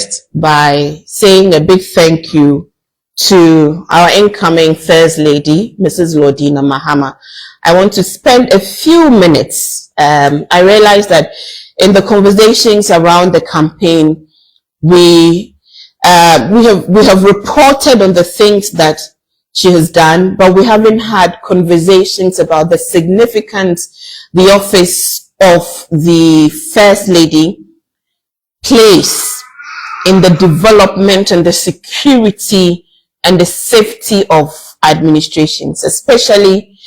first by saying a big thank you to our incoming First Lady, Mrs. Lordina Mahama. I want to spend a few minutes. I realize that in the conversations around the campaign, we have reported on the things that she has done, but we haven't had conversations about the significance the office of the First Lady plays in the development and the security and the safety of administrations, especially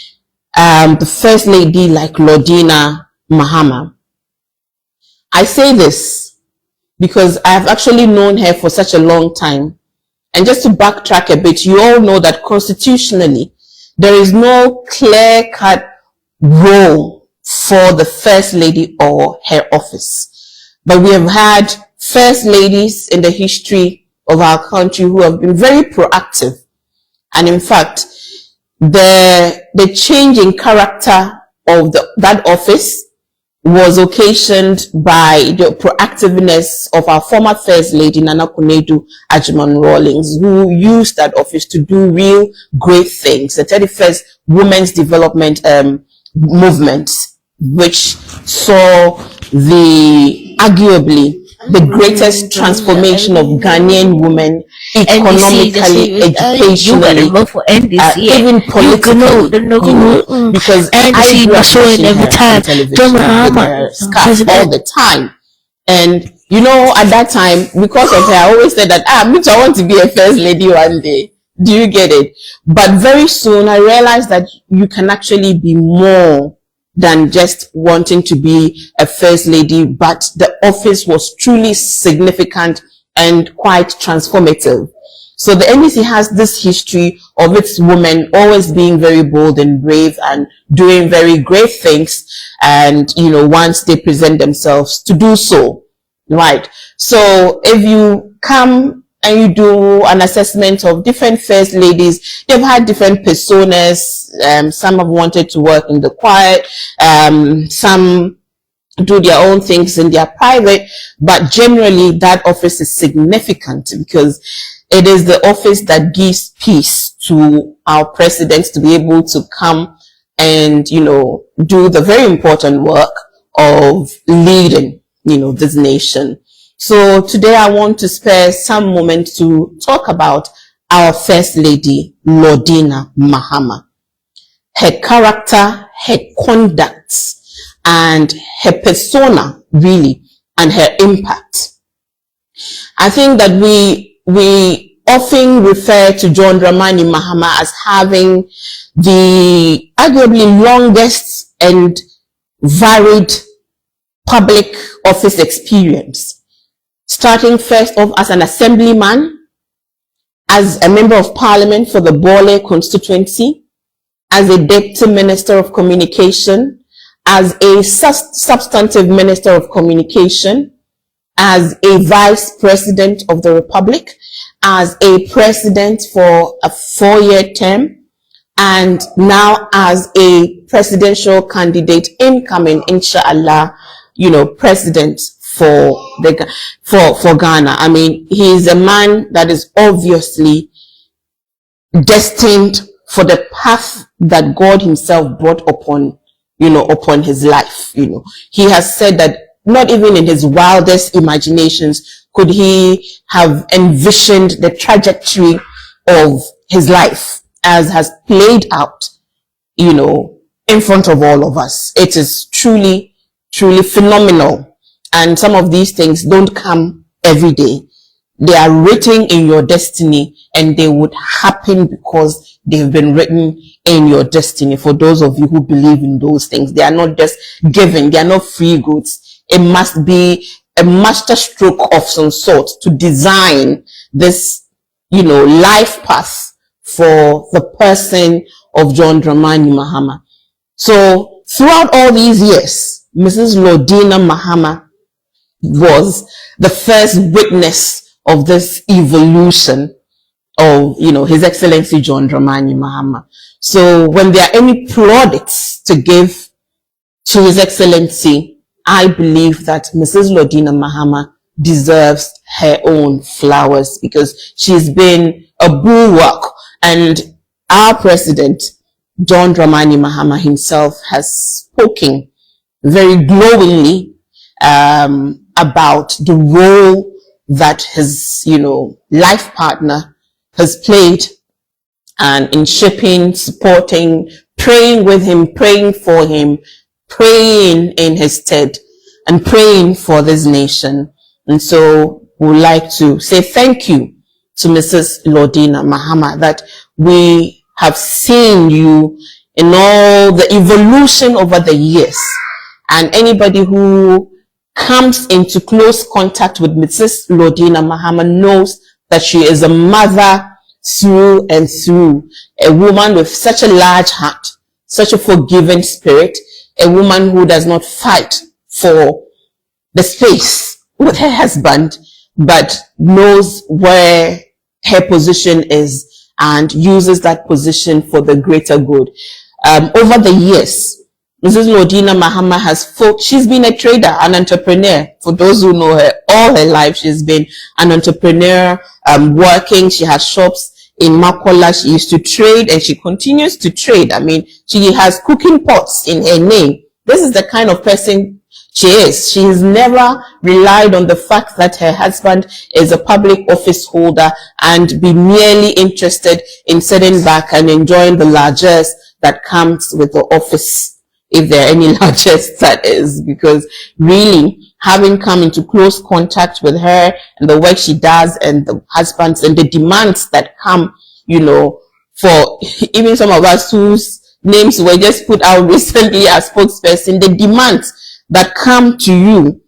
the First Lady like Lordina Mahama. I say this because I've actually known her for such a long time. And just to backtrack a bit, you all know that constitutionally, there is no clear-cut role for the First Lady or her office. But we have had First Ladies in the history of our country who have been very proactive. And in fact, the change in character of that office was occasioned by the proactiveness of our former First Lady, Nana Kunedu Ajman-Rawlings, who used that office to do real great things. The 31st Women's Development Movement, which saw arguably the greatest transformation of Ghanaian women economically, educationally, even politically, because I grew every time all the time. And you know, at that time, because of her, I always said that I want to be a First Lady one day. Do you get it? But very soon I realized that you can actually be more than just wanting to be a First Lady, but the office was truly significant and quite transformative. So the NDC has this history of its women always being very bold and brave and doing very great things, and you know, once they present themselves to do so, right? So if you come and you do an assessment of different First Ladies, they've had different personas. Some have wanted to work in the quiet, some do their own things in their private, but generally that office is significant because it is the office that gives peace to our presidents to be able to come and, you know, do the very important work of leading, you know, this nation. So today I want to spare some moment to talk about our First Lady, Lordina Mahama. Her character, her conduct, and her persona, really, and her impact. I think that we often refer to John Dramani Mahama as having the arguably longest and varied public office experience. Starting first off as an assemblyman, as a member of parliament for the Bole constituency, as a deputy minister of communication, as a substantive minister of communication, as a vice president of the republic, as a president for a 4-year term, and now as a presidential candidate incoming, inshallah, you know, president for Ghana. I mean, he is a man that is obviously destined for the path that God himself brought upon, you know, upon his life. You know, he has said that not even in his wildest imaginations could he have envisioned the trajectory of his life as has played out, you know, in front of all of us. It is truly, truly phenomenal. And some of these things don't come every day. They are written in your destiny, and they would happen because they've been written in your destiny. For those of you who believe in those things, they are not just given. They are not free goods. It must be a master stroke of some sort to design this, you know, life path for the person of John Dramani Mahama. So throughout all these years, Mrs. Lordina Mahama was the first witness of this evolution of, you know, His Excellency John Dramani Mahama. So when there are any plaudits to give to His Excellency, I believe that Mrs. Lordina Mahama deserves her own flowers, because she's been a bulwark. And our president, John Dramani Mahama himself, has spoken very glowingly about the role that his, life partner has played, and in shaping, supporting, praying with him, praying for him, praying in his stead, and praying for this nation. And so we would like to say thank you to Mrs. Lordina Mahama, that we have seen you in all the evolution over the years. And anybody who comes into close contact with Mrs. Lordina Mahama knows that she is a mother through and through, a woman with such a large heart, such a forgiving spirit, a woman who does not fight for the space with her husband, but knows where her position is and uses that position for the greater good. Over the years, Mrs. Lordina Mahama she's been a trader, an entrepreneur. For those who know her, all her life she's been an entrepreneur, working. She has shops in Makola. She used to trade, and she continues to trade. I mean, she has cooking pots in her name. This is the kind of person she is. She has never relied on the fact that her husband is a public office holder and be merely interested in sitting back and enjoying the largesse that comes with the office, if there are any largesse, that is. Because really, having come into close contact with her and the work she does, and the husbands and the demands that come, for even some of us whose names were just put out recently as spokesperson, the demands that come to you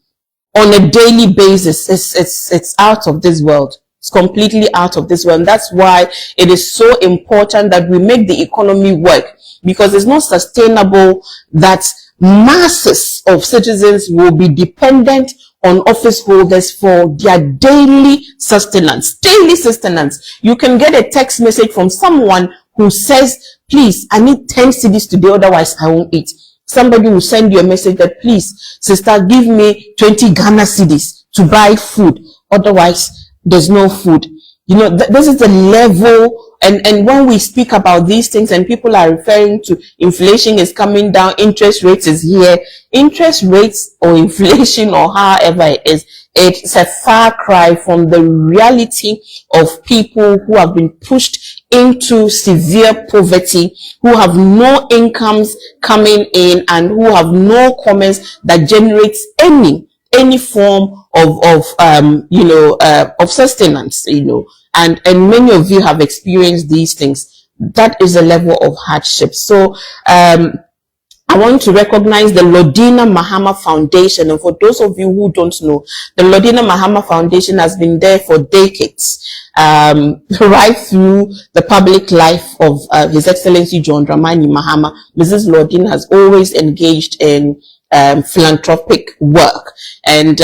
on a daily basis, it's out of this world. It's completely out of this world. And that's why it is so important that we make the economy work, because it's not sustainable that masses of citizens will be dependent on office holders for their daily sustenance. Daily sustenance. You can get a text message from someone who says, please, I need 10 cedis today, otherwise I won't eat. Somebody will send you a message that, please, sister, give me 20 Ghana cedis to buy food, otherwise there's no food. This is the level. And when we speak about these things and people are referring to inflation is coming down, interest rates is here, interest rates or inflation or however it is, it's a far cry from the reality of people who have been pushed into severe poverty, who have no incomes coming in, and who have no commerce that generates any form of sustenance, and many of you have experienced these things. That is a level of hardship. So I want to recognize the Lordina Mahama Foundation. And for those of you who don't know, the Lordina Mahama Foundation has been there for decades, right through the public life of His Excellency John Dramani Mahama. Mrs. Lordina has always engaged in philanthropic work. And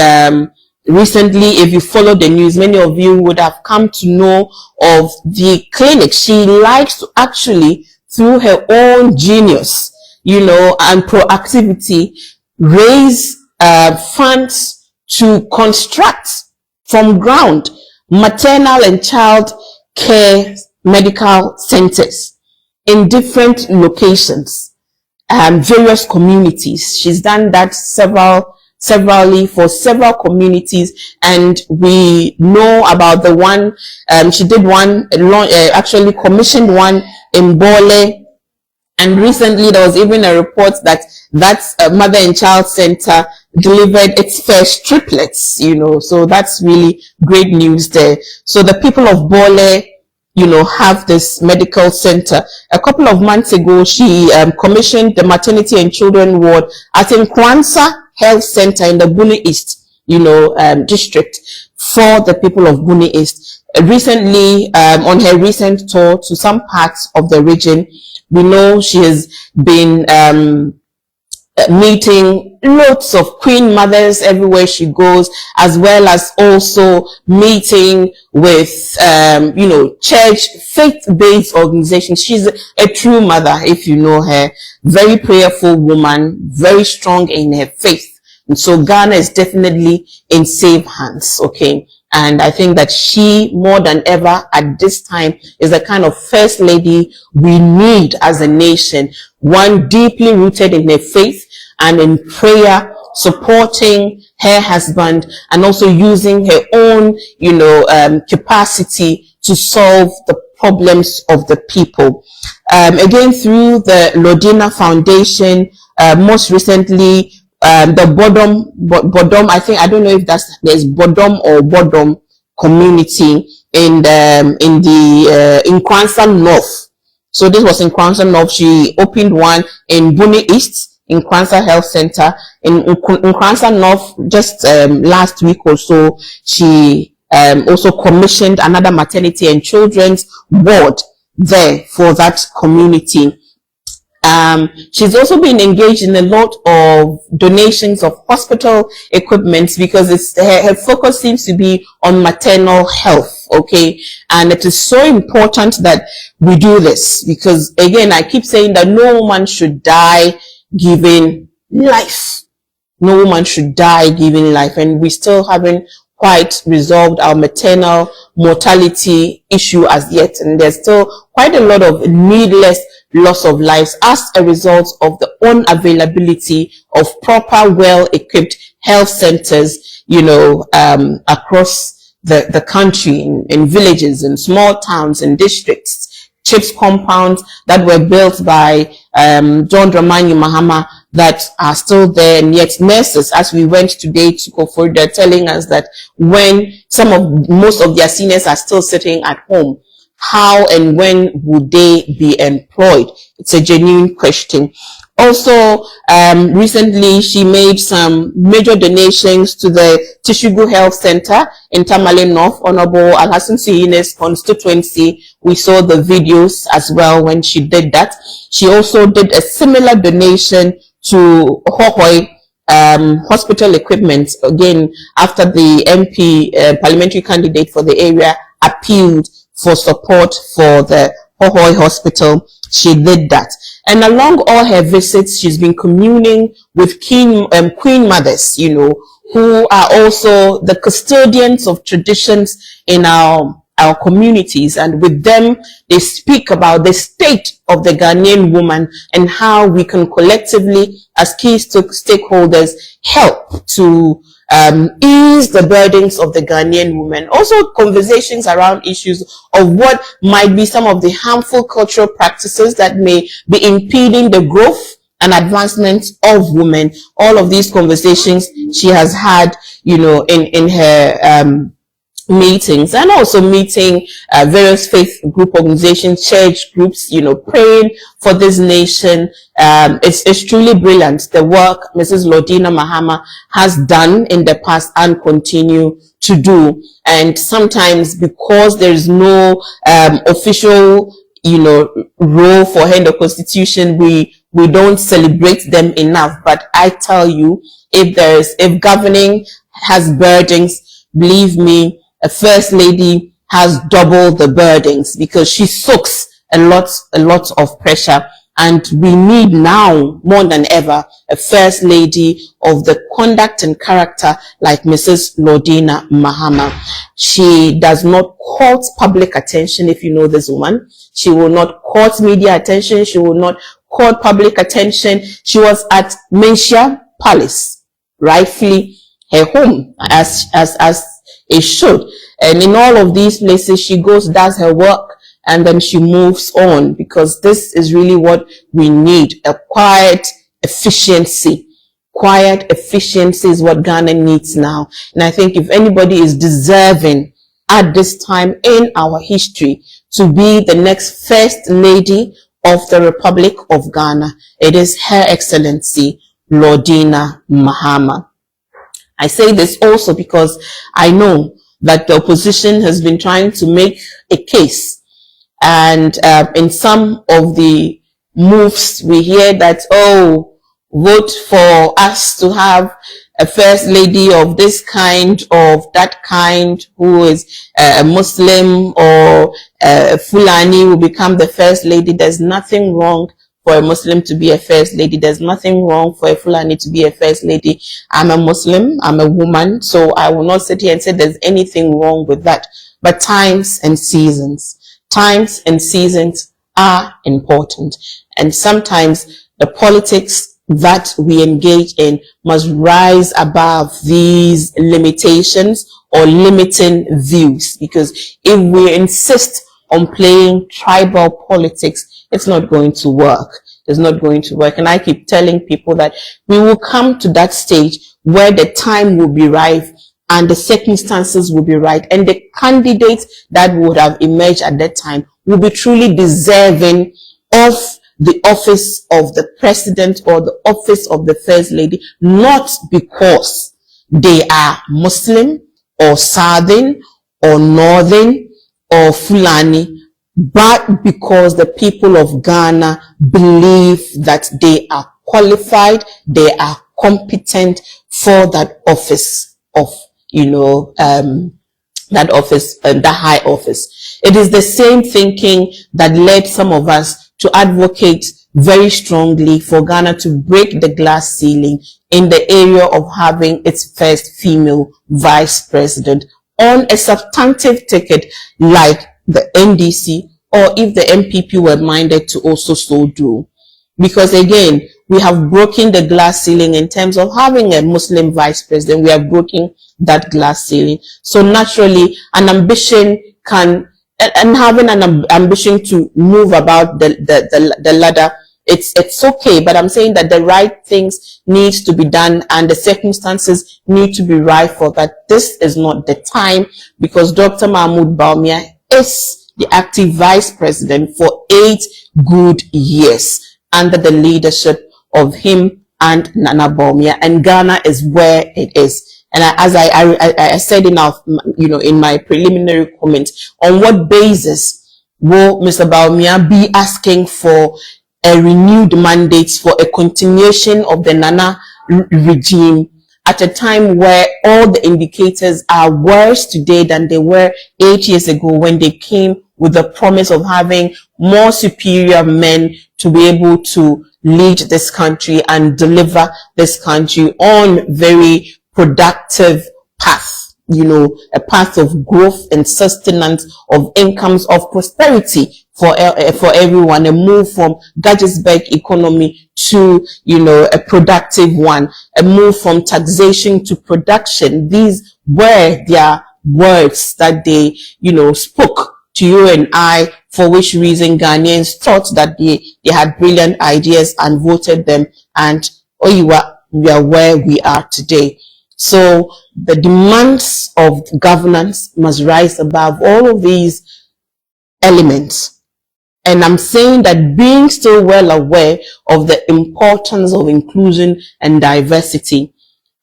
recently, if you follow the news, many of you would have come to know of the clinic. She likes to actually, through her own genius, and proactivity, raise funds to construct from ground maternal and child care medical centers in different locations, various communities. She's done that severally for several communities, and we know about the one she did one, actually commissioned one in Bole. And recently there was even a report that mother and child center delivered its first triplets, so that's really great news there. So the people of Bole, have this medical center. A couple of months ago, she commissioned the maternity and children ward at Nkwansa Health Center in the Buni East, district for the people of Buni East. Recently, on her recent tour to some parts of the region, we know she has been meeting lots of queen mothers everywhere she goes, as well as also meeting with, church, faith-based organizations. She's a true mother, if you know her. Very prayerful woman, very strong in her faith, So Ghana is definitely in safe hands, okay? And I think that she, more than ever at this time, is the kind of first lady we need as a nation. One deeply rooted in her faith and in prayer, supporting her husband and also using her own, capacity to solve the problems of the people. Again, through the Lordina Foundation, most recently, the Bodom, I don't know if there's Bodom or Bodom community in Nkransa North. So this was in Nkransa North. She opened one in Buni East, in Nkransa Health Center. In Nkransa North, just last week or so, she also commissioned another maternity and children's ward there for that community. She's also been engaged in a lot of donations of hospital equipment because her focus seems to be on maternal health, okay? And it is so important that we do this because, again, I keep saying that no woman should die giving life. No woman should die giving life, and we still haven't quite resolved our maternal mortality issue as yet, and there's still quite a lot of needless loss of lives as a result of the unavailability of proper, well-equipped health centers, across the country, in villages, in small towns and districts. CHIPS compounds that were built by John Dramani Mahama that are still there, and yet nurses, as we went today to Kofor, they're telling us that when most of their seniors are still sitting at home, how and when would they be employed? It's a genuine question. Also, recently she made some major donations to the Tishugu Health Center in Tamale North, Honorable Alhassan Sihine's constituency. We saw the videos as well when she did that. She also did a similar donation to Hohoi hospital equipment, again, after the MP, parliamentary candidate for the area, appealed for support for the Hohoi hospital. She did that. And along all her visits, she's been communing with queen mothers, who are also the custodians of traditions in our communities. And with them, they speak about the state of the Ghanaian woman and how we can collectively, as key stakeholders, help to ease the burdens of the Ghanaian woman. Also conversations around issues of what might be some of the harmful cultural practices that may be impeding the growth and advancement of women. All of these conversations she has had, in her meetings, and also meeting various faith group organizations, church groups, praying for this nation. It's truly brilliant, the work Mrs. Lordina Mahama has done in the past and continue to do. And sometimes because there is no official, role for her in the Constitution, we don't celebrate them enough. But I tell you, if governing has burdens, believe me, a first lady has double the burdens because she soaks a lot of pressure. And we need now more than ever a first lady of the conduct and character like Mrs. Lordina Mahama. She does not court public attention. If you know this woman, she will not court media attention. She will not court public attention. She was at Menchia Palace, rightfully her home, as it should. And in all of these places, she goes, does her work, and then she moves on, because this is really what we need. A quiet efficiency. Quiet efficiency is what Ghana needs now. And I think if anybody is deserving at this time in our history to be the next First Lady of the Republic of Ghana, it is Her Excellency Lordina Mahama. I say this also because I know that the opposition has been trying to make a case, and in some of the moves we hear that, vote for us to have a first lady of this kind, of that kind, who is a Muslim or Fulani will become the first lady. There's nothing wrong for a Muslim to be a first lady. There's nothing wrong for a Fulani to be a first lady. I'm a Muslim, I'm a woman, so I will not sit here and say there's anything wrong with that. But times and seasons are important. And sometimes the politics that we engage in must rise above these limitations or limiting views. Because if we insist on playing tribal politics, it's not going to work. It's not going to work. And I keep telling people that we will come to that stage where the time will be right and the circumstances will be right. And the candidates that would have emerged at that time will be truly deserving of the office of the president or the office of the first lady, not because they are Muslim or Southern or Northern or Fulani, but because the people of Ghana believe that they are qualified, they are competent for that office of, that office, that high office. It is the same thinking that led some of us to advocate very strongly for Ghana to break the glass ceiling in the area of having its first female vice president on a substantive ticket like the NDC, or if the MPP were minded to also so do. Because again, we have broken the glass ceiling in terms of having a Muslim vice president. We have broken that glass ceiling. So naturally, an ambition can, and having an ambition to move about the ladder, it's okay. But I'm saying that the right things needs to be done and the circumstances need to be right for that. This is not the time, because Dr. Mahmoud Bawumia is the active vice president for 8 good years under the leadership of him and Nana Bawumia, and Ghana is where it is. And as I said in my preliminary comments, on what basis will Mr. Bawumia be asking for a renewed mandate for a continuation of the Nana regime at a time where all the indicators are worse today than they were 8 years ago, when they came with the promise of having more superior men to be able to lead this country and deliver this country on very productive path, a path of growth and sustenance of incomes of prosperity for everyone, a move from Gadgetsburg economy to, a productive one, a move from taxation to production. These were their words that they, spoke to you and I, for which reason Ghanaians thought that they had brilliant ideas and voted them, and we are where we are today. So the demands of governance must rise above all of these elements. And I'm saying that being still well aware of the importance of inclusion and diversity,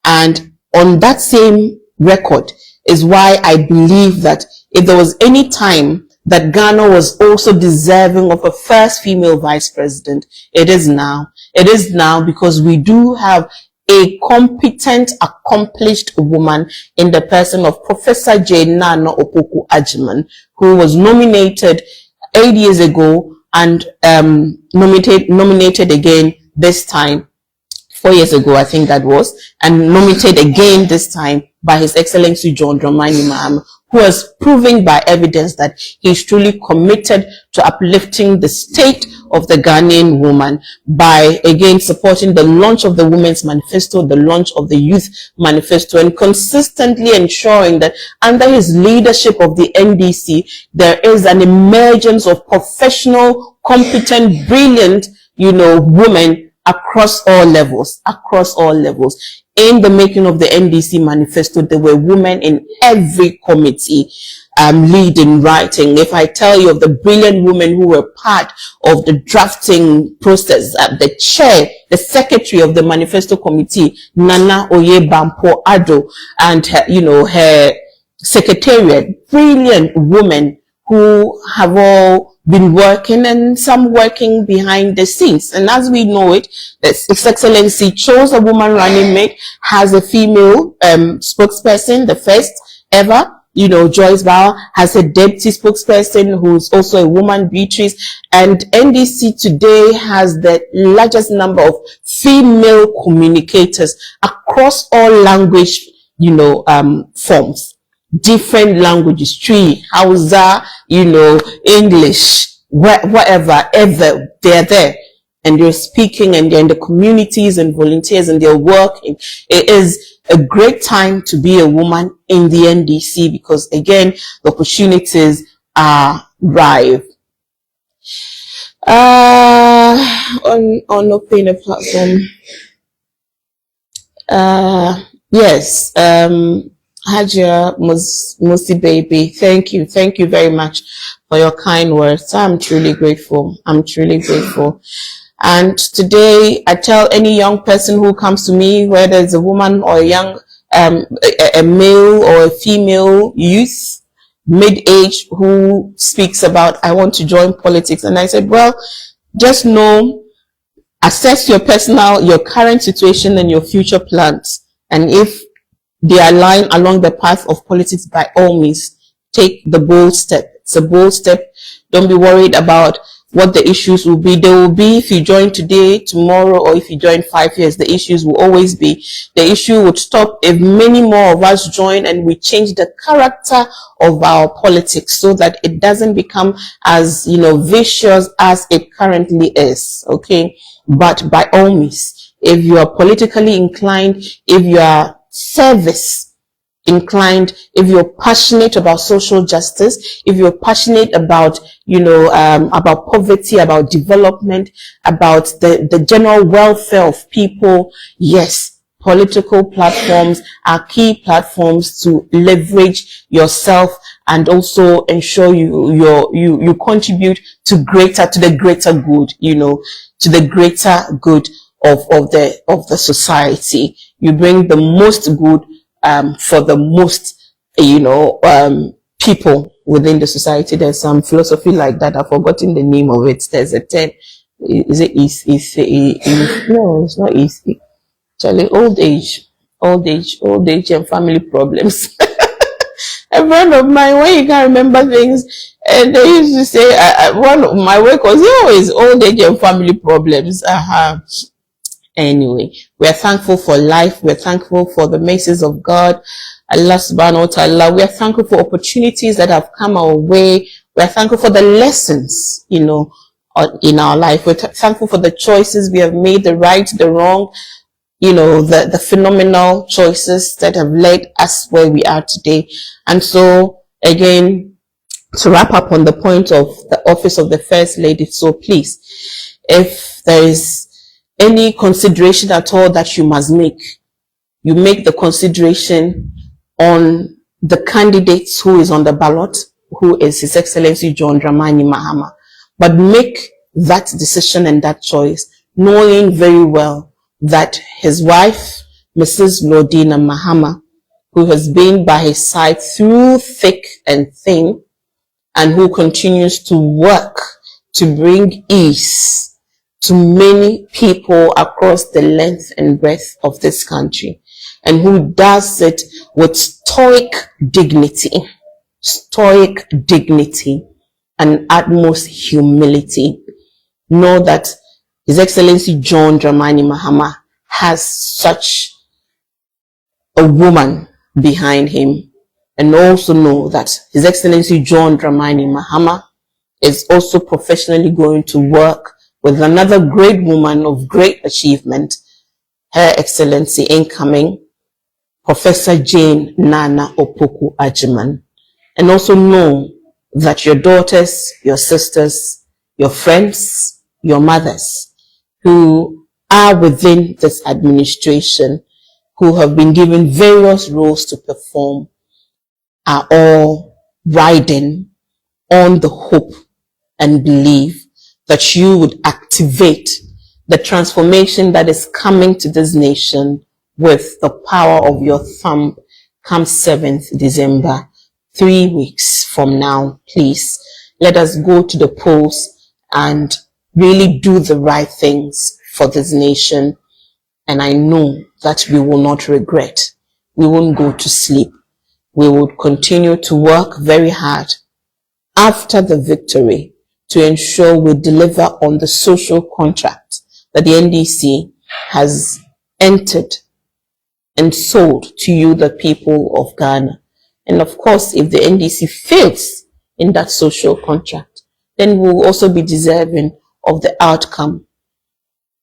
and on that same record is why I believe that if there was any time that Ghana was also deserving of a first female vice president, it is now. It is now, because we do have a competent, accomplished woman in the person of Professor Jane Nana Opoku Ajiman, who was nominated 8 years ago and nominated again this time, 4 years ago I think that was, and nominated again this time by His Excellency John Dramani Mahama, who has proven by evidence that he is truly committed to uplifting the state of the Ghanaian woman by, again, supporting the launch of the Women's Manifesto, the launch of the Youth Manifesto, and consistently ensuring that under his leadership of the NDC, there is an emergence of professional, competent, brilliant, women across all levels. In the making of the NDC manifesto, there were women in every committee, leading, writing. If I tell you of the brilliant women who were part of the drafting process, the chair, the secretary of the manifesto committee, Nana Oyebampo Ado, and her secretariat, brilliant women who have all been working, and some working behind the scenes. And as we know it, His Excellency chose a woman running mate, has a female spokesperson, the first ever, Joyce Bauer has a deputy spokesperson who's also a woman, Beatrice, and NDC today has the largest number of female communicators across all language, forms, different languages, Tree, Hausa, English, whatever, ever, they're there. And they're speaking, and they're in the communities and volunteers, and they're working. It is a great time to be a woman in the NDC because, again, the opportunities are rife. On opening a platform. Yes. Hajia Musi baby, thank you very much for your kind words. I'm truly grateful. And today, I tell any young person who comes to me, whether it's a woman or a young, a male or a female youth, mid-age, who speaks about, I want to join politics. And I said, well, just know, assess your current situation and your future plans. And if they align along the path of politics, by all means, take the bold step. It's a bold step. Don't be worried about what the issues will be. There will be if you join today, tomorrow, or if you join 5 years, the issues will always be. The issue would stop if many more of us join and we change the character of our politics so that it doesn't become as, vicious as it currently is. Okay. But by all means, if you are politically inclined, if you are service inclined, if you're passionate about social justice, if you're passionate about, about poverty, about development, about the general welfare of people, yes, political platforms are key platforms to leverage yourself and also ensure you contribute to the greater good, to the greater good of the society. You bring the most good for the most, people within the society. There's some philosophy like that. I've forgotten the name of it. There's a term. Is it no, it's not easy. Actually, old age and family problems. A friend of mine, when you can't remember things, and they used to say, one of my work was always old age and family problems. Anyway, we are thankful for life. We are thankful for the mercies of God, Allah subhanahu wa ta'ala. We are thankful for opportunities that have come our way. We are thankful for the lessons, in our life. We're thankful for the choices we have made, the right, the wrong, the phenomenal choices that have led us where we are today. And so, again, to wrap up on the point of the office of the First Lady, so please, if there is any consideration at all that you must make, you make the consideration on the candidate who is on the ballot, who is His Excellency John Dramani Mahama. But make that decision and that choice, knowing very well that his wife, Mrs. Lordina Mahama, who has been by his side through thick and thin, and who continues to work to bring ease to many people across the length and breadth of this country, and who does it with stoic dignity and utmost humility. Know that His Excellency John Dramani Mahama has such a woman behind him, and also know that His Excellency John Dramani Mahama is also professionally going to work with another great woman of great achievement, Her Excellency incoming, Professor Jane Nana Opoku Ajiman. And also know that your daughters, your sisters, your friends, your mothers, who are within this administration, who have been given various roles to perform, are all riding on the hope and belief that you would activate the transformation that is coming to this nation with the power of your thumb come 7th December, 3 weeks from now. Please, let us go to the polls and really do the right things for this nation. And I know that we will not regret. We won't go to sleep we would continue to work very hard after the victory to ensure we deliver on the social contract that the NDC has entered and sold to you, the people of Ghana. And of course, if the NDC fails in that social contract, then we'll also be deserving of the outcome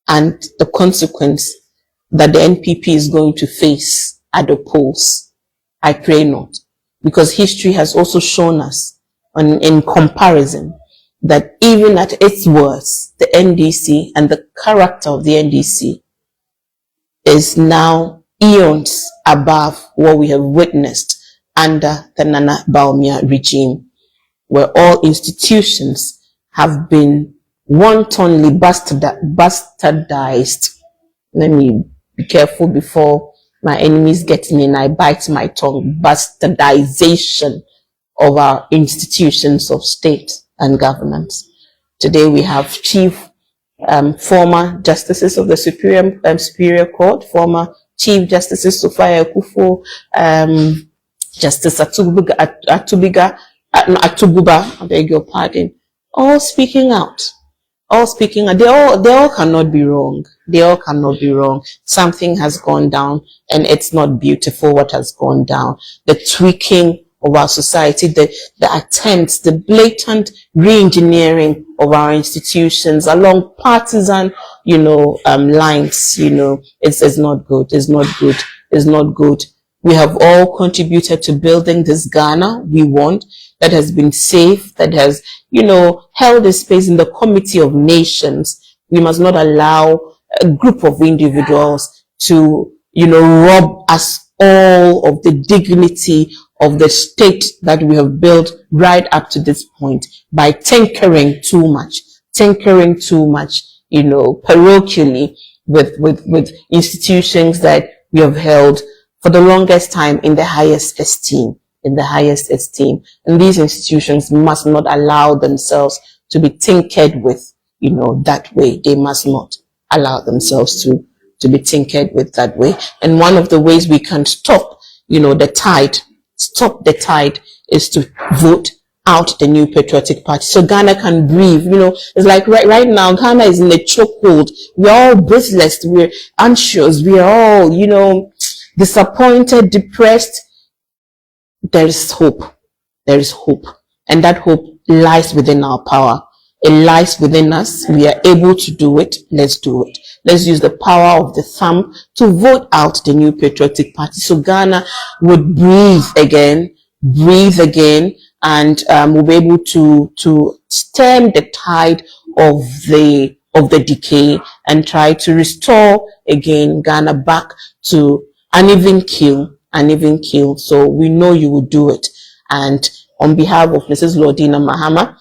and the consequence that the NPP is going to face at the polls. I pray not, because history has also shown us in comparison that even at its worst, the NDC and the character of the NDC is now eons above what we have witnessed under the Nana Bawumia regime, where all institutions have been wantonly bastardized. Let me be careful before my enemies get me and I bite my tongue. Bastardization of our institutions of state and governance. Today we have former justices of the Superior Court, former Chief Justices Sophia Akufo, Justice Atuguba, I beg your pardon, all speaking out. All speaking out. They all cannot be wrong. They all cannot be wrong. Something has gone down, and it's not beautiful what has gone down. The tweaking of our society, the attempts, the blatant re-engineering of our institutions along partisan, lines, it's not good. It's not good. It's not good. We have all contributed to building this Ghana we want, that has been safe, that has, held a space in the Committee of Nations. We must not allow a group of individuals to, rob us all of the dignity of the state that we have built right up to this point by tinkering too much, parochially with institutions that we have held for the longest time in the highest esteem. And these institutions must not allow themselves to be tinkered with, that way. They must not allow themselves to be tinkered with that way. And one of the ways we can stop the tide is to vote out the New Patriotic Party so Ghana can breathe. It's like right now Ghana is in a chokehold. We're all breathless, we're anxious, we're all disappointed, depressed. There is hope, and that hope lies within our power. It lies within us. We are able to do it. Let's do it. Let's use the power of the thumb to vote out the New Patriotic Party so Ghana would breathe again, and we'll be able to stem the tide of the decay and try to restore again Ghana back to an even keel. So we know you will do it. And on behalf of Mrs. Lordina Mahama,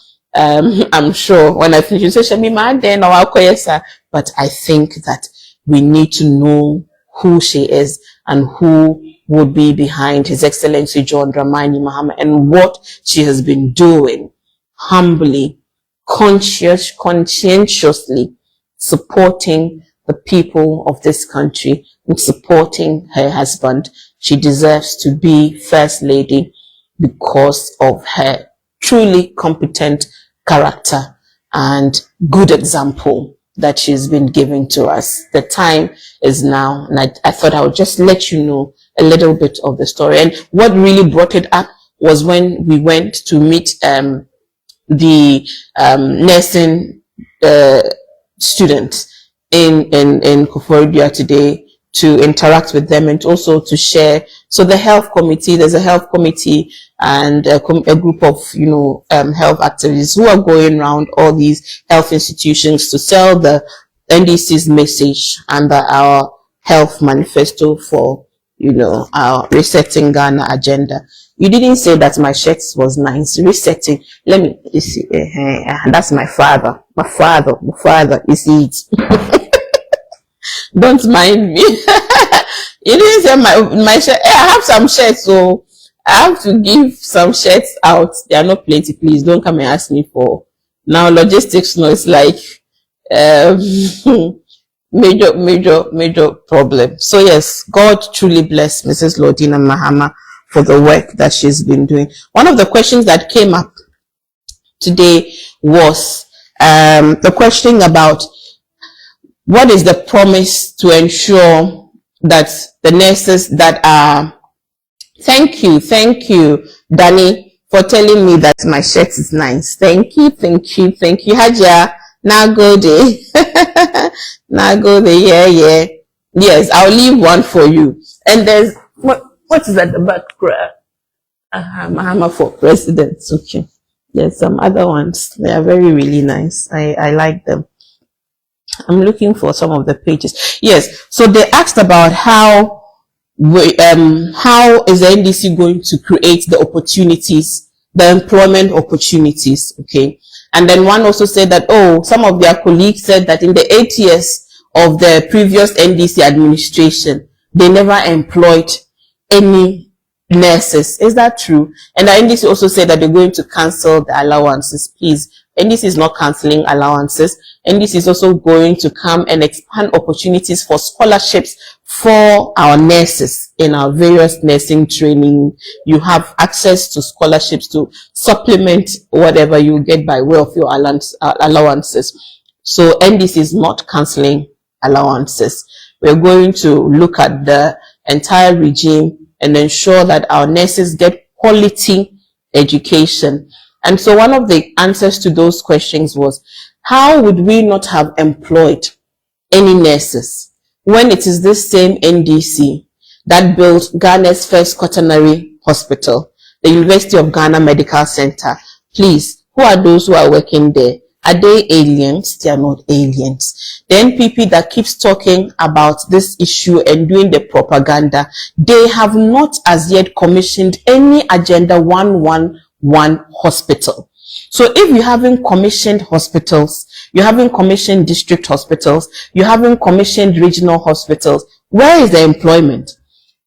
I'm sure when I finish, you say, Shemima, then I'll Kwesa. But I think that we need to know who she is and who would be behind His Excellency John Dramani Mahama and what she has been doing humbly, conscientiously supporting the people of this country and supporting her husband. She deserves to be First Lady because of her truly competent character and good example that she's been giving to us. The time is now, and I thought I would just let you know a little bit of the story. And what really brought it up was when we went to meet the nursing students in Koforidua today, to interact with them and also to share. So the health committee, there's a health committee and a group of, health activists who are going around all these health institutions to sell the NDC's message under our health manifesto for, our Resetting Ghana agenda. You didn't say that my shirt was nice. Resetting. Let me see. That's my father. My father, you see it. Don't mind me. You didn't say my shirt. I have some shirts, so I have to give some shirts out. They are not plenty. Please don't come and ask me for. Now logistics, it's like major problem. So yes, God truly bless Mrs. Lordina Mahama for the work that she's been doing. One of the questions that came up today was the question about what is the promise to ensure that the nurses that are... Thank you, Danny, for telling me that my shirt is nice. Thank you. Haja, now go there. Now go there, yeah. Yes, I'll leave one for you. And there's, what is at the back? Mahama for president. Okay. There's some other ones. They are really nice. I like them. I'm looking for some of the pages. Yes. So they asked about how is the NDC going to create the opportunities, the employment opportunities? Okay. And then one also said that, some of their colleagues said that in the 8 years of the previous NDC administration, they never employed any nurses. Is that true? And the NDC also said that they're going to cancel the allowances. Please, NDC is not cancelling allowances. NDC is also going to come and expand opportunities for scholarships for our nurses in our various nursing training. You have access to scholarships to supplement whatever you get by way of your allowances. So NDC is not cancelling allowances. We're going to look at the entire regime and ensure that our nurses get quality education. And so one of the answers to those questions was, how would we not have employed any nurses when it is this same NDC that built Ghana's first quaternary hospital, the University of Ghana Medical Center? Please, who are those who are working there? Are they aliens? They are not aliens. The NPP that keeps talking about this issue and doing the propaganda, they have not as yet commissioned any Agenda 111 hospital. So if you haven't commissioned hospitals, you haven't commissioned district hospitals, you haven't commissioned regional hospitals, where is the employment?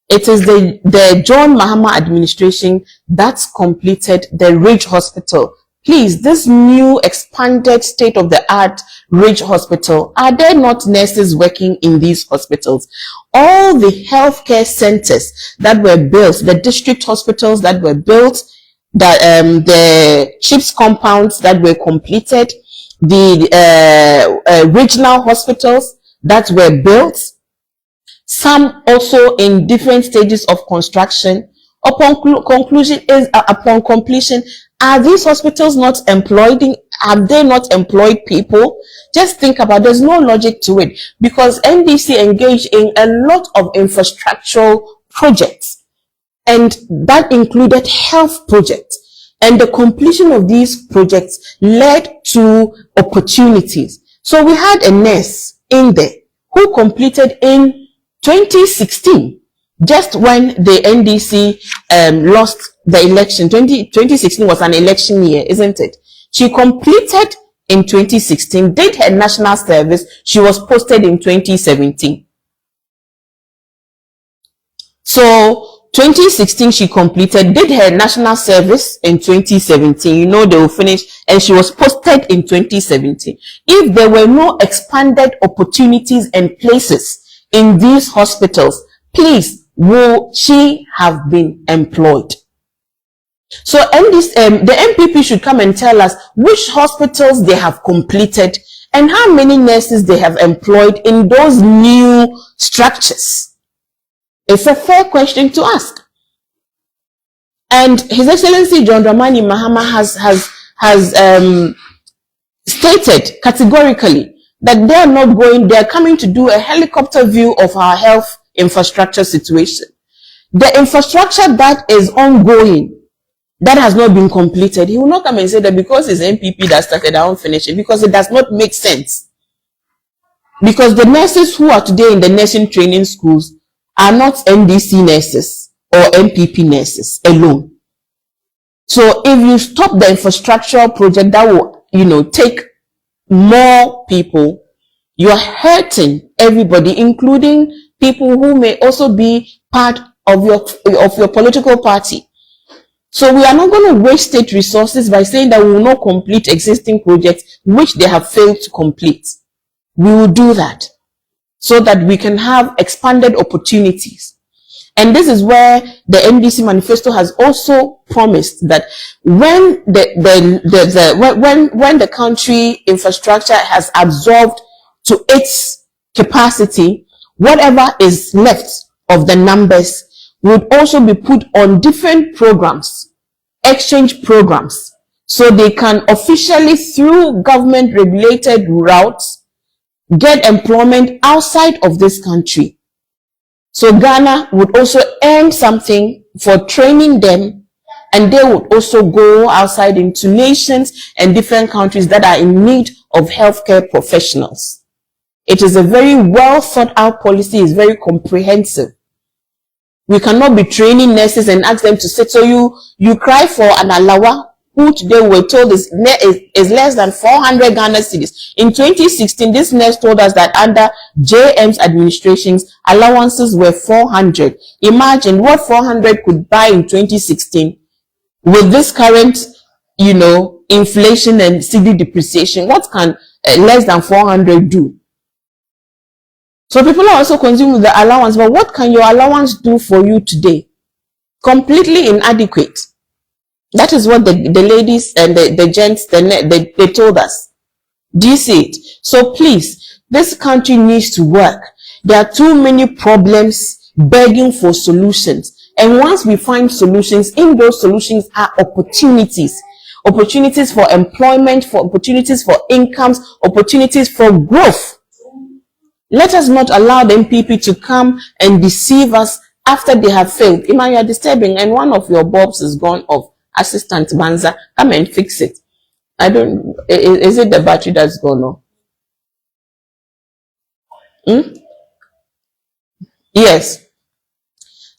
It is the John Mahama administration that's completed the Ridge Hospital. Please, this new expanded state-of-the-art Ridge Hospital, are there not nurses working in these hospitals? All the healthcare centers that were built, the district hospitals that were built, the CHIPS compounds that were completed, the regional hospitals that were built, some also in different stages of construction. Upon completion, are these hospitals not employed? Have they not employed people? Just think about, there's no logic to it, because NDC engaged in a lot of infrastructural projects, and that included health projects. And the completion of these projects led to opportunities. So we had a nurse in there who completed in 2016, just when the NDC lost the election. 2016 was an election year, isn't it? She completed in 2016, did her national service. She was posted in 2017. So 2016 she completed, did her national service in 2017. You know, they will finish, and she was posted in 2017. If there were no expanded opportunities and places in these hospitals, please, will she have been employed? So the MPP should come and tell us which hospitals they have completed and how many nurses they have employed in those new structures. It's a fair question to ask. And His Excellency John Dramani Mahama has stated categorically that they are coming to do a helicopter view of our health infrastructure situation. The infrastructure that is ongoing, that has not been completed, he will not come and say that because it's MPP that started, I won't finish it, because it does not make sense. Because the nurses who are today in the nursing training schools are not NDC nurses or MPP nurses alone. So if you stop the infrastructural project that will, take more people, you're hurting everybody, including people who may also be part of your political party. So we are not going to waste state resources by saying that we will not complete existing projects which they have failed to complete. We will do that so that we can have expanded opportunities. And this is where the NDC manifesto has also promised that when when the country infrastructure has absorbed to its capacity, whatever is left of the numbers would also be put on different programs, exchange programs, so they can officially, through government regulated routes, get employment outside of this country. So Ghana would also earn something for training them, and they would also go outside into nations and different countries that are in need of healthcare professionals. It is a very well thought out policy. It's very comprehensive. We cannot be training nurses and ask them to sit. So you cry for an alawa, who today we're told is less than 400 Ghana cedis. In 2016, this nurse told us that under JM's administrations, allowances were 400. Imagine what 400 could buy in 2016 with this current, inflation and cedi depreciation. What can less than 400 do? So people are also consuming the allowance, but what can your allowance do for you today? Completely inadequate. That is what the ladies and the gents, they told us. Do you see it? So please, this country needs to work. There are too many problems begging for solutions. And once we find solutions, in those solutions are opportunities. Opportunities for employment, for opportunities for incomes, opportunities for growth. Let us not allow the MPP to come and deceive us after they have failed. Iman, you are disturbing, and one of your bulbs is gone off. Assistant Banza, come and fix it. Is it the battery that's gone off? Yes.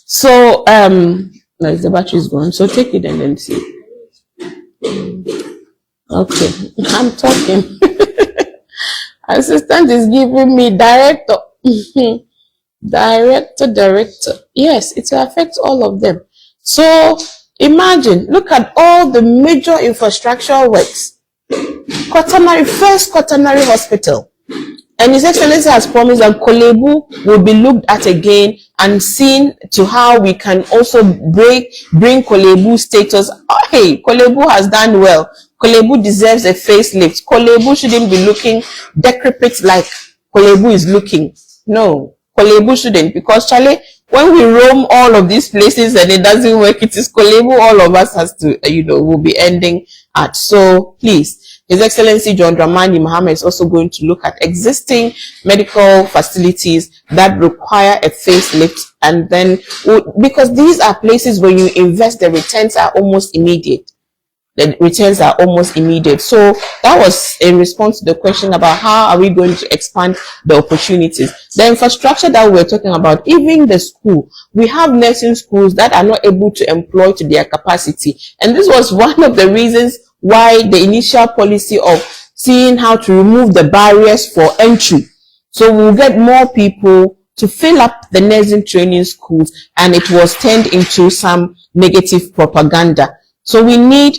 So, no, the battery is gone. So take it and then see. Okay, I'm talking. Assistant is giving me director. Director. Yes, it will affect all of them. So imagine, look at all the major infrastructure works. First quaternary hospital. And His Excellency has promised that Kolebu will be looked at again and seen to how we can also bring Kolebu status. Oh, hey, Kolebu has done well. Kolebu deserves a facelift. Kolebu shouldn't be looking decrepit like Kolebu is looking. No, Kolebu shouldn't, because Charlie, when we roam all of these places and it doesn't work, it is Kolebu all of us has to, will be ending at. So please, His Excellency John Dramani Mahama is also going to look at existing medical facilities that require a facelift, and then, because these are places where you invest, the returns are almost immediate. So that was in response to the question about how are we going to expand the opportunities. The infrastructure that we're talking about, even the school, we have nursing schools that are not able to employ to their capacity. And this was one of the reasons why the initial policy of seeing how to remove the barriers for entry. So we'll get more people to fill up the nursing training schools, and it was turned into some negative propaganda. So we need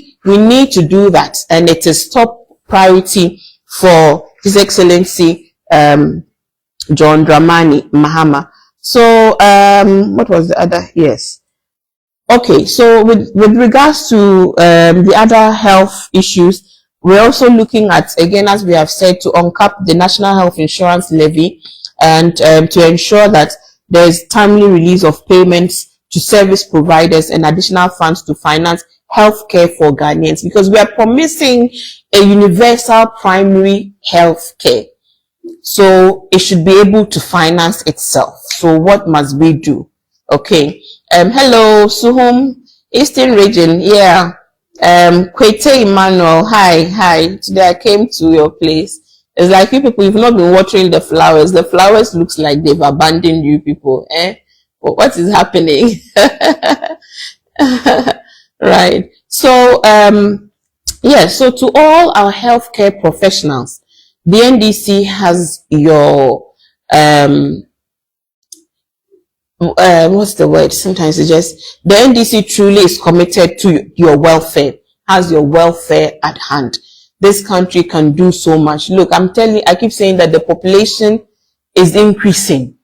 to do that, and it is top priority for His Excellency John Dramani Mahama. So what was the other? Yes. Okay, so with regards to the other health issues, we're also looking at, again, as we have said, to uncap the National Health Insurance Levy, and to ensure that there is timely release of payments to service providers and additional funds to finance healthcare for Ghanaians, because we are promising a universal primary healthcare. So it should be able to finance itself. So what must we do? Okay. Hello, Suhum, Eastern Region. Yeah. Kwete Emmanuel. Hi. Today I came to your place. It's like you people, you've not been watering the flowers. The flowers looks like they've abandoned you people. But what is happening? Right. So, so to all our healthcare professionals, the NDC has your, what's the word? Sometimes it's just, the NDC truly is committed to your welfare, has your welfare at hand. This country can do so much. Look, I'm telling you, I keep saying that the population is increasing.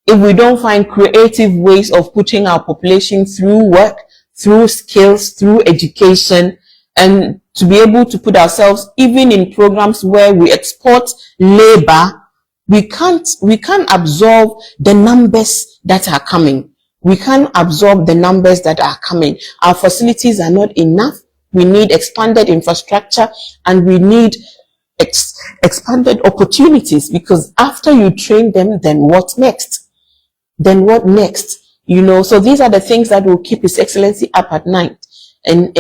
if we don't find creative ways of putting our population through work, through skills, through education, and to be able to put ourselves even in programs where we export labor, we can't absorb the numbers that are coming. We can't absorb the numbers that are coming. Our facilities are not enough. We need expanded infrastructure, and we need expanded opportunities, because after you train them, then what next? Then what next? You know, so these are the things that will keep His Excellency up at night, and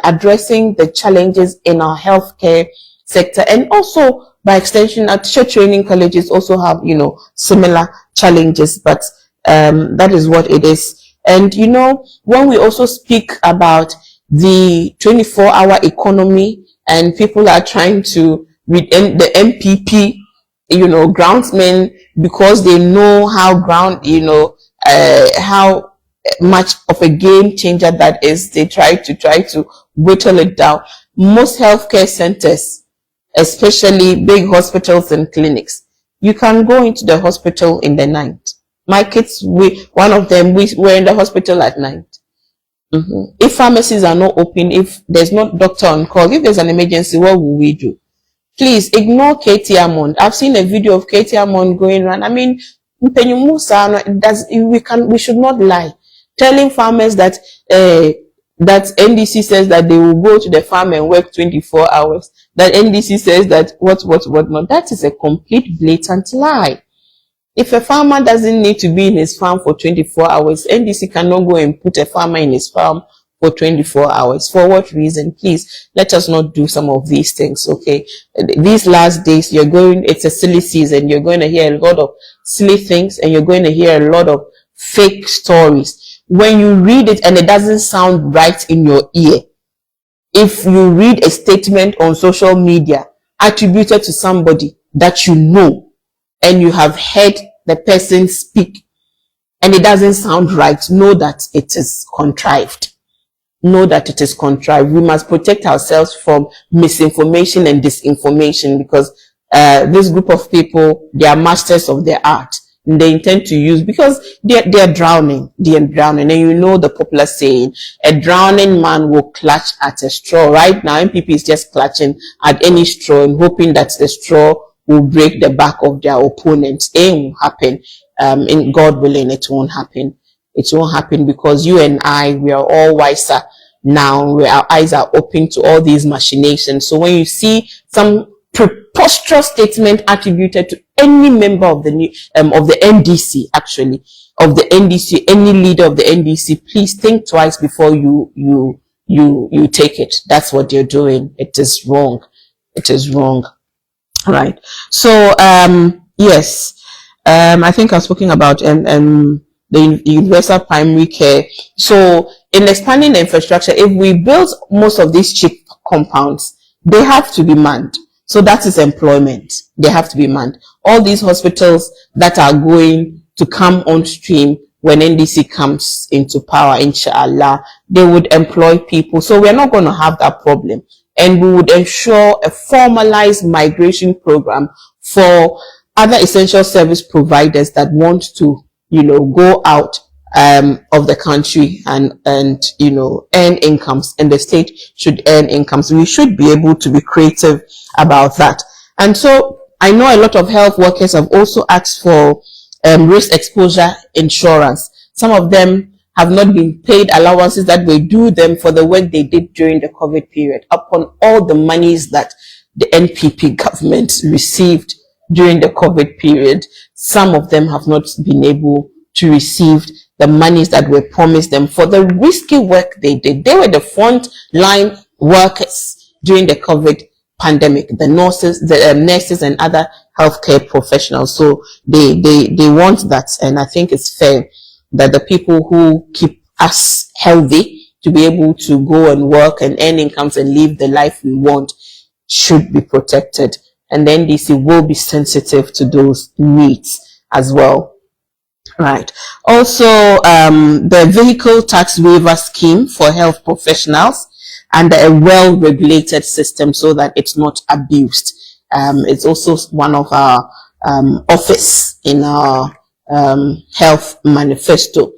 addressing the challenges in our healthcare sector, and also by extension, our teacher training colleges also have, you know, similar challenges, but that is what it is. And you know, when we also speak about the 24-hour economy, and people are trying to read the MPP, you know, groundsmen, because they know how how much of a game changer that is, they try to whittle it down. Most healthcare centers, especially big hospitals and clinics, you can go into the hospital in the night. My kids, one of them, we were in the hospital at night. If pharmacies are not open, if there's no doctor on call, if there's an emergency, what will we do? Please ignore Katie Amond. I've seen a video of Katie Amond going around. I mean, we should not lie, telling farmers that that NDC says that they will go to the farm and work 24 hours. That NDC says that what not. That is a complete blatant lie. If a farmer doesn't need to be in his farm for 24 hours, NDC cannot go and put a farmer in his farm for 24 hours. For what reason? Please, let us not do some of these things, okay? These last days, it's a silly season. You're going to hear a lot of silly things, and you're going to hear a lot of fake stories. When you read it and it doesn't sound right in your ear, if you read a statement on social media attributed to somebody that you know, and you have heard the person speak, and it doesn't sound right, know that it is contrived. Know that it is contrived. We must protect ourselves from misinformation and disinformation, because this group of people, they are masters of their art. And they intend to use, because they're drowning. They're drowning. And you know the popular saying, a drowning man will clutch at a straw. Right now, MPP is just clutching at any straw and hoping that the straw will break the back of their opponents. It won't happen. In God willing, it won't happen. It won't happen, because you and I, we are all wiser now. Our eyes are open to all these machinations. So when you see some preposterous statement attributed to any member of the NDC, actually, of the NDC, any leader of the NDC, please think twice before you take it. That's what you're doing. It is wrong. It is wrong. Right. So, yes, I think I've spoken about, the universal primary care. So in expanding the infrastructure, if we build most of these cheap compounds, they have to be manned. So that is employment. They have to be manned. All these hospitals that are going to come on stream when NDC comes into power, inshallah, they would employ people. So we're not going to have that problem. And we would ensure a formalized migration program for other essential service providers that want to, you know, go out of the country and you know, earn incomes, and the state should earn incomes. We should be able to be creative about that. And so I know a lot of health workers have also asked for risk exposure insurance. Some of them have not been paid allowances that were due them for the work they did during the COVID period, upon all the monies that the NPP government received during the COVID period. Some of them have not been able to receive the monies that were promised them for the risky work they did. They were the front line workers during the COVID pandemic, the nurses and other healthcare professionals. So they want that, and I think it's fair that the people who keep us healthy to be able to go and work and earn incomes and live the life we want should be protected. And the NDC will be sensitive to those needs as well. Right. Also, the vehicle tax waiver scheme for health professionals under a well-regulated system so that it's not abused. It's also one of our office in our health manifesto.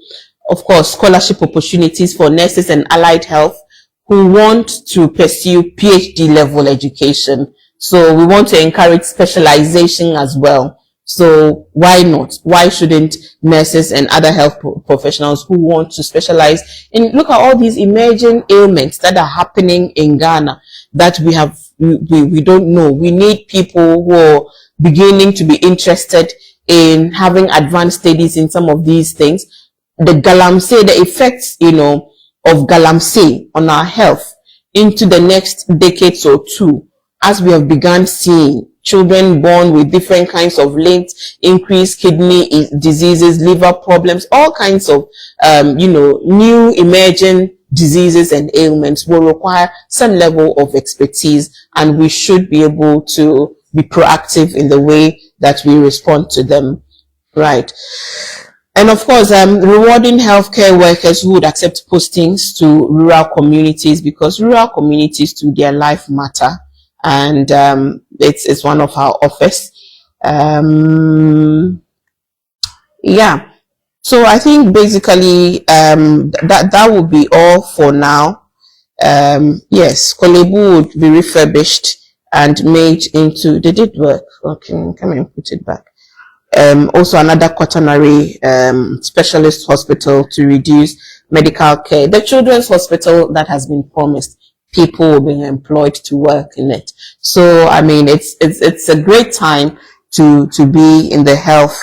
Of course, scholarship opportunities for nurses and allied health who want to pursue PhD level education. So we want to encourage specialization as well. So why not? Why shouldn't nurses and other health professionals who want to specialize in, look at all these emerging ailments that are happening in Ghana that we don't know. We need people who are beginning to be interested in having advanced studies in some of these things. The galamsey, the effects, of galamsey on our health into the next decades or two, as we have begun seeing children born with different kinds of linked increased kidney diseases, liver problems, all kinds of, new emerging diseases and ailments will require some level of expertise, and we should be able to be proactive in the way that we respond to them. Right. And of course, rewarding healthcare workers who would accept postings to rural communities, because rural communities to their life matter. And it's one of our offers. Yeah. So I think basically that would be all for now. Yes, Kolebu would be refurbished and made into, they did work. Okay, come and put it back. Also another quaternary specialist hospital to reduce medical care. The children's hospital that has been promised, people will be employed to work in it. So I mean, it's a great time to be in the health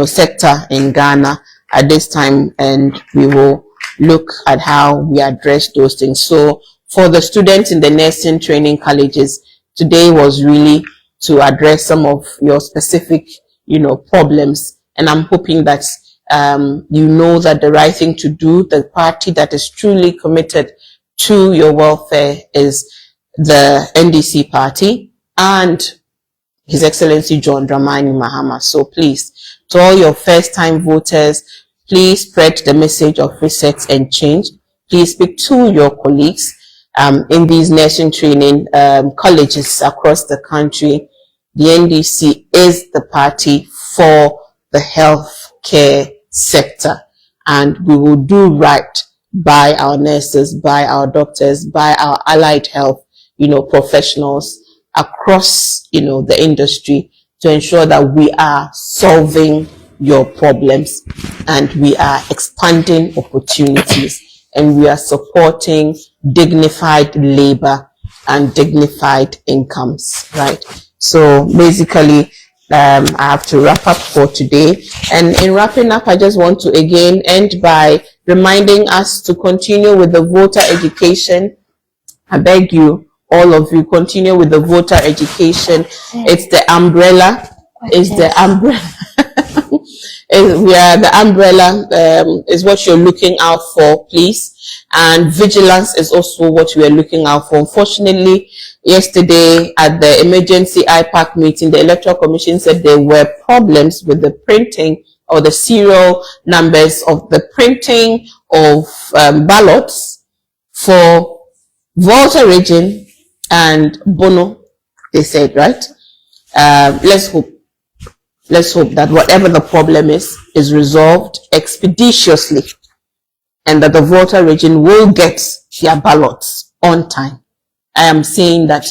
sector in Ghana at this time, and we will look at how we address those things. So for the students in the nursing training colleges, today was really to address some of your specific, problems. And I'm hoping that, that the right thing to do, the party that is truly committed to your welfare is the NDC party and His Excellency John Dramani Mahama. So please, to all your first-time voters, please spread the message of reset and change. Please speak to your colleagues in these nursing training colleges across the country. The NDC is the party for the healthcare sector, and we will do right by our nurses, by our doctors, by our allied health, professionals across, the industry to ensure that we are solving your problems and we are expanding opportunities and we are supporting dignified labor and dignified incomes, right? So basically, I have to wrap up for today. And in wrapping up, I just want to again end by reminding us to continue with the voter education. I beg you, all of you, continue with the voter education. It's the umbrella. It's the umbrella. The umbrella is what you're looking out for, please. And vigilance is also what we are looking out for. Unfortunately, yesterday at the emergency IPAC meeting, the Electoral Commission said there were problems with the printing or the serial numbers of the printing of ballots for Volta region and Bono, they said, right? Let's hope that whatever the problem is resolved expeditiously and that the Volta region will get their ballots on time. I am saying that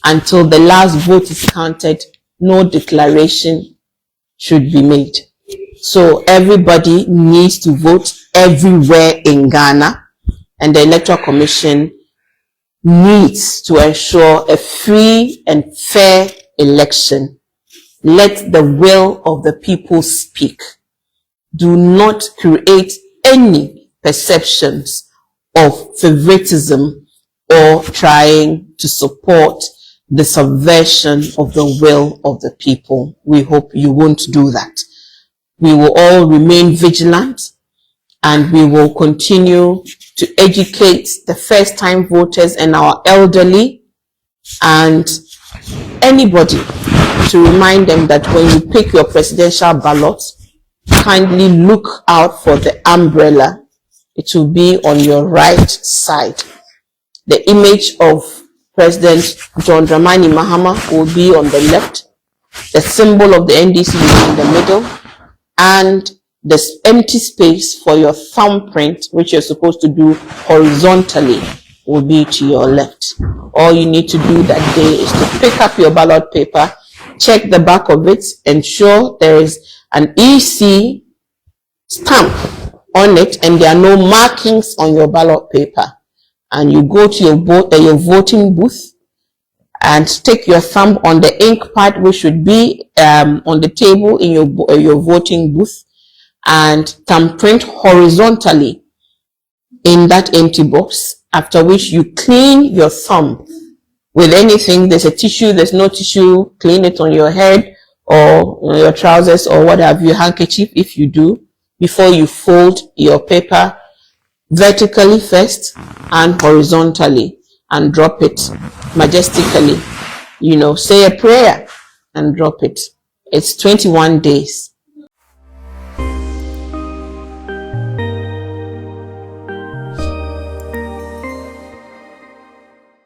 until the last vote is counted, no declaration should be made. So everybody needs to vote everywhere in Ghana, and the Electoral Commission needs to ensure a free and fair election. Let the will of the people speak. Do not create any perceptions of favoritism or trying to support the subversion of the will of the people. We hope you won't do that. We will all remain vigilant, and we will continue to educate the first-time voters and our elderly and anybody, to remind them that when you pick your presidential ballot, kindly look out for the umbrella. It will be on your right side. The image of President John Dramani Mahama will be on the left. The symbol of the NDC will be in the middle. and this empty space for your thumbprint, which you're supposed to do horizontally, will be to your left. All you need to do that day is to pick up your ballot paper, check the back of it, ensure there is an EC stamp on it and there are no markings on your ballot paper. And you go to your voting booth and stick your thumb on the ink pad, which should be on the table in your voting booth, and thumbprint horizontally in that empty box, after which you clean your thumb with anything. There's a tissue, there's no tissue, clean it on your head or your trousers or what have you, handkerchief if you do, before you fold your paper vertically first and horizontally and drop it majestically. Say a prayer and drop it. It's 21 days.